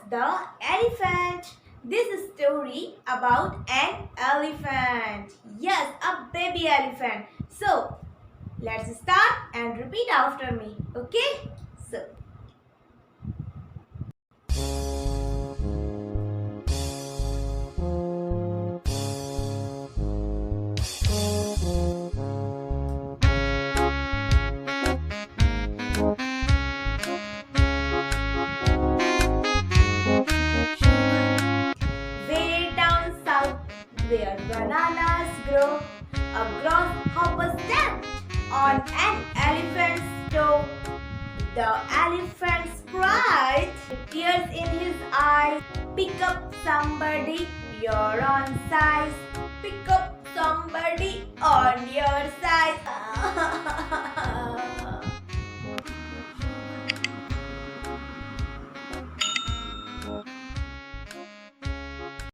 the elephant. This is story about an elephant. Yes, a baby elephant. So, let's start and repeat after me. Okay? So, way down south where bananas grow, a grasshopper stepped on an elephant's toe. The elephant cried, tears in his eyes. Pick up somebody your own size. Pick up somebody on